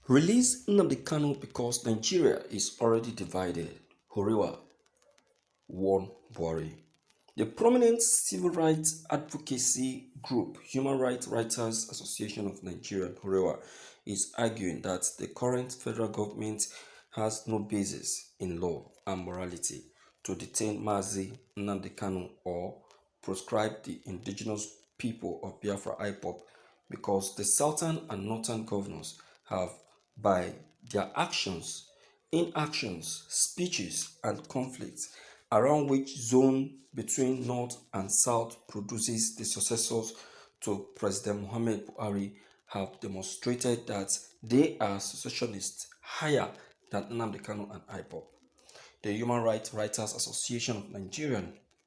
Release Ñnamdi Kanu because Nigeria is already divided. Huriwa warned Buhari. The prominent civil rights advocacy group Human Rights Writers Association of Nigeria, Huriwa, is arguing that the current federal government has no basis in law and morality to detain Mazi Nnamdi Kanu or proscribe the indigenous people of Biafra IPOP because the southern and northern governors have, by their actions, inactions, speeches, and conflicts, around which zone between north and south produces the successors to President Muhammad Buhari, have demonstrated that they are secessionists higher than Nnamdi Kanu and IPOP. The Human Rights Writers Association of Nigeria,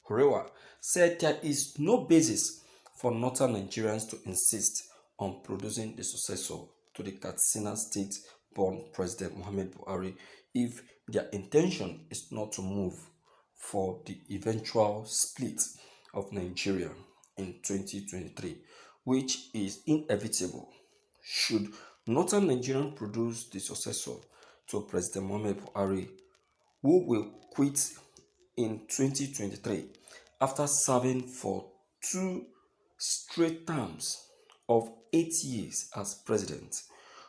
Huriwa, said there is no basis for northern Nigerians to insist on producing the successor to the Katsina state-born President Muhammad Buhari if their intention is not to move for the eventual split of Nigeria in 2023, which is inevitable should northern Nigeria produce the successor to President Muhammad Buhari, who will quit in 2023 after serving for two straight terms of 8 years as president.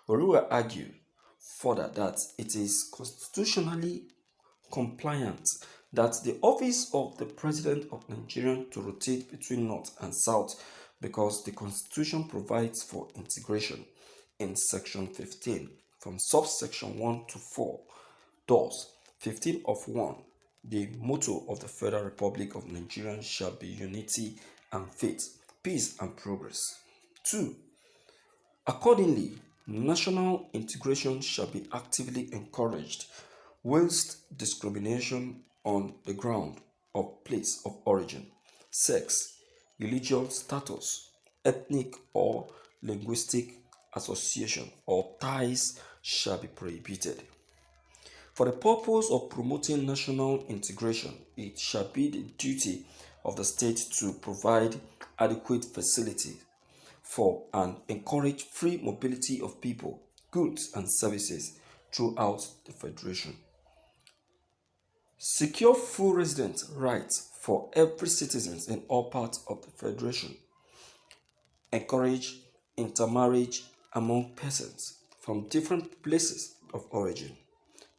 Huriwa argued further that it is constitutionally compliant that the office of the president of Nigeria to rotate between north and south because the constitution provides for integration in section 15 from subsection 1 to 4. Thus, 15 of 1, the motto of the Federal Republic of Nigeria shall be unity and faith, peace and progress. 2. Accordingly, national integration shall be actively encouraged, whilst discrimination on the ground of place of origin, sex, religious status, ethnic or linguistic association or ties shall be prohibited. For the purpose of promoting national integration, it shall be the duty of the state to provide adequate facilities for and encourage free mobility of people, goods, and services throughout the Federation. Secure full resident rights for every citizen in all parts of the Federation. Encourage intermarriage among persons from different places of origin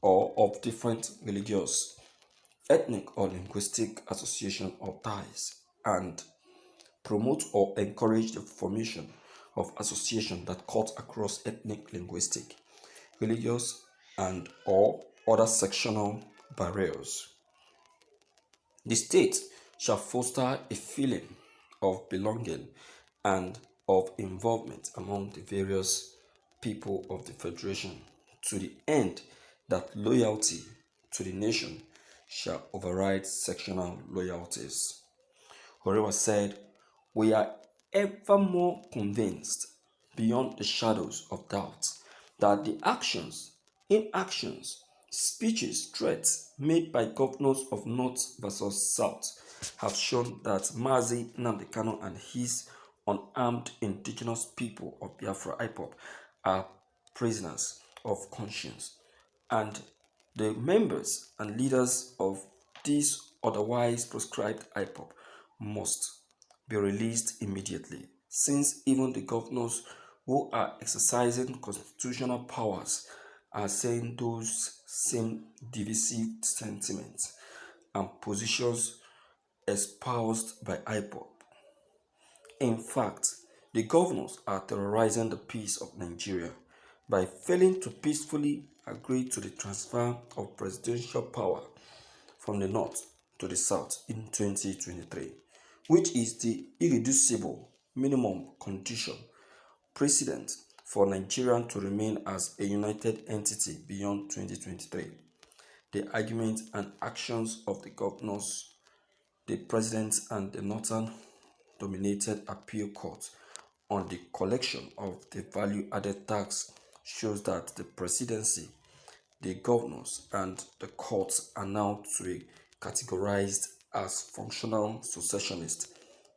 or of different religious, ethnic, or linguistic association or ties, and promote or encourage the formation of associations that cut across ethnic, linguistic, religious, and or other sectional barriers. The state shall foster a feeling of belonging and of involvement among the various people of the Federation to the end that loyalty to the nation shall override sectional loyalties. Huriwa said, "We are ever more convinced, beyond the shadows of doubt, that the actions, inactions, speeches, threats made by governors of North versus South have shown that Mazi Nnamdi Kanu and his unarmed indigenous people of Biafra IPOP are prisoners of conscience, and the members and leaders of this otherwise proscribed IPOP must be released immediately, since even the governors who are exercising constitutional powers are saying those same divisive sentiments and positions espoused by IPOP. In fact, the governors are terrorizing the peace of Nigeria by failing to peacefully agree to the transfer of presidential power from the north to the south in 2023, which is the irreducible minimum condition precedent for Nigeria to remain as a united entity beyond 2023. The argument and actions of the governors, the president, and the northern dominated appeal court on the collection of the value added tax shows that the presidency, the governors, and the courts are now to be categorized as functional secessionists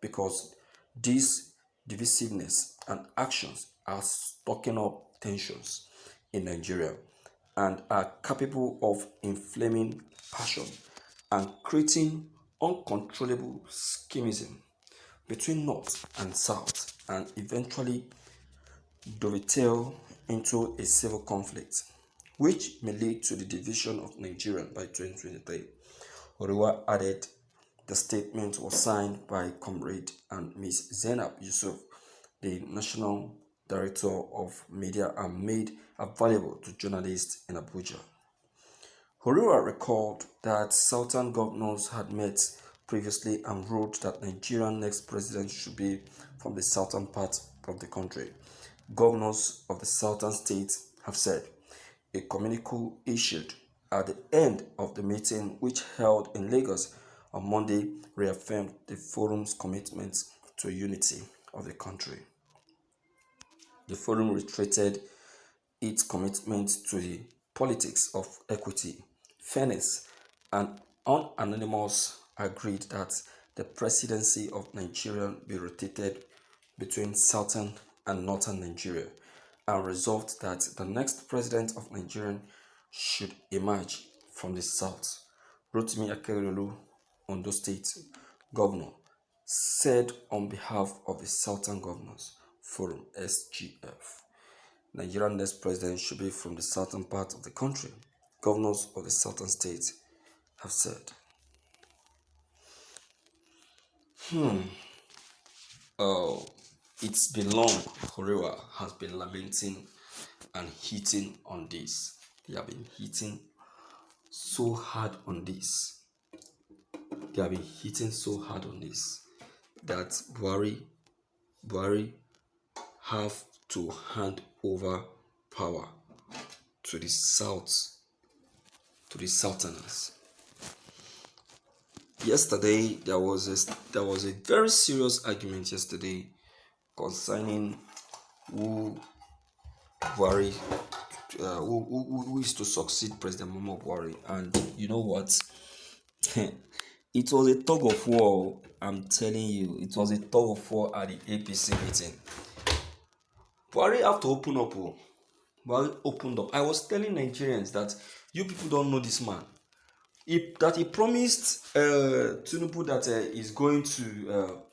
because this divisiveness and actions are stoking up tensions in Nigeria and are capable of inflaming passion and creating uncontrollable schemism between North and South and eventually dovetail into a civil conflict, which may lead to the division of Nigeria by 2023. Huriwa added the statement was signed by Comrade and Ms. Zainab Yusuf, the National Director of Media, and made available to journalists in Abuja. Huriwa recalled that Southern governors had met previously and wrote that Nigeria's next president should be from the southern part of the country. Governors of the southern states have said. A communique issued at the end of the meeting, which held in Lagos on Monday, reaffirmed the forum's commitment to unity of the country. The forum reiterated its commitment to the politics of equity, fairness, and unanimous agreed that the presidency of Nigeria be rotated between southern and northern Nigeria and resolved that the next president of Nigeria should emerge from the south. Rotimi Akeredolu, Ondo State Governor, said on behalf of the Southern Governors Forum (SGF), Nigeria's next president should be from the southern part of the country. Governors of the southern states have said. Oh, it's been long. Huriwa has been lamenting and hitting on this. They have been hitting so hard on this. They have been hitting so hard on this that Buhari have to hand over power to the south, to the southerners. Yesterday there was a very serious argument yesterday concerning who Buhari, who is to succeed President Muhammadu Buhari, and you know what? It was a tug of war. I'm telling you, it was a tug of war at the APC meeting. Buhari have to open up. Buhari opened up. I was telling Nigerians that you people don't know this man. He promised Tinubu that he's going to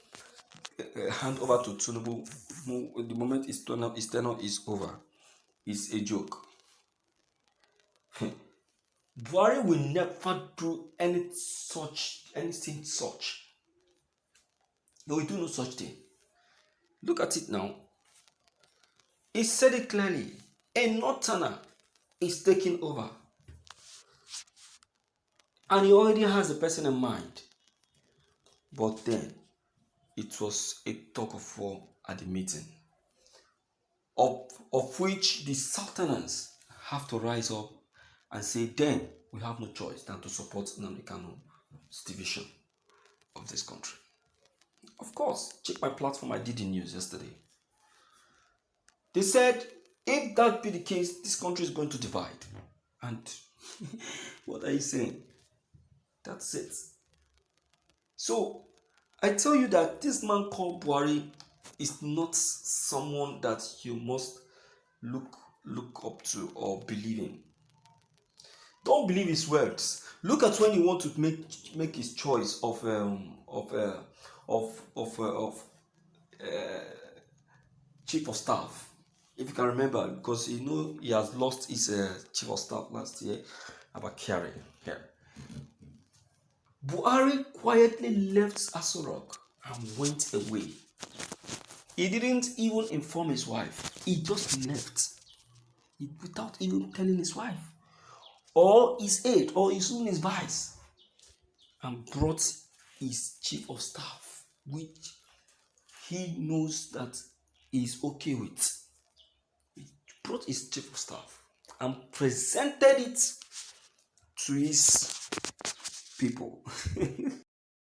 hand over to Tinubu the moment his tenure is over. It's a joke. Buhari will never do anything such. He will do no such thing. Look at it now. He said it clearly. A northerner is taking over. And he already has a person in mind. But then, it was a talk of war at the meeting, of which the southerners have to rise up and say, then we have no choice than to support Ñnamdi Kanu's division of this country. Of course, check my platform, I did the news yesterday. They said, if that be the case, this country is going to divide. And what are you saying? That's it. So, I tell you that this man called Buhari is not someone that you must look up to or believe in. Don't believe his words. Look at when you want to make his choice of chief of staff. If you can remember, because you know he has lost his chief of staff last year about Kyari. Yeah. Buhari quietly left Aso Rock and went away. He didn't even inform his wife. He just left without even telling his wife or his aide or even his vice, and brought his chief of staff, which he knows that he's okay with. He brought his chief of staff and presented it to his people.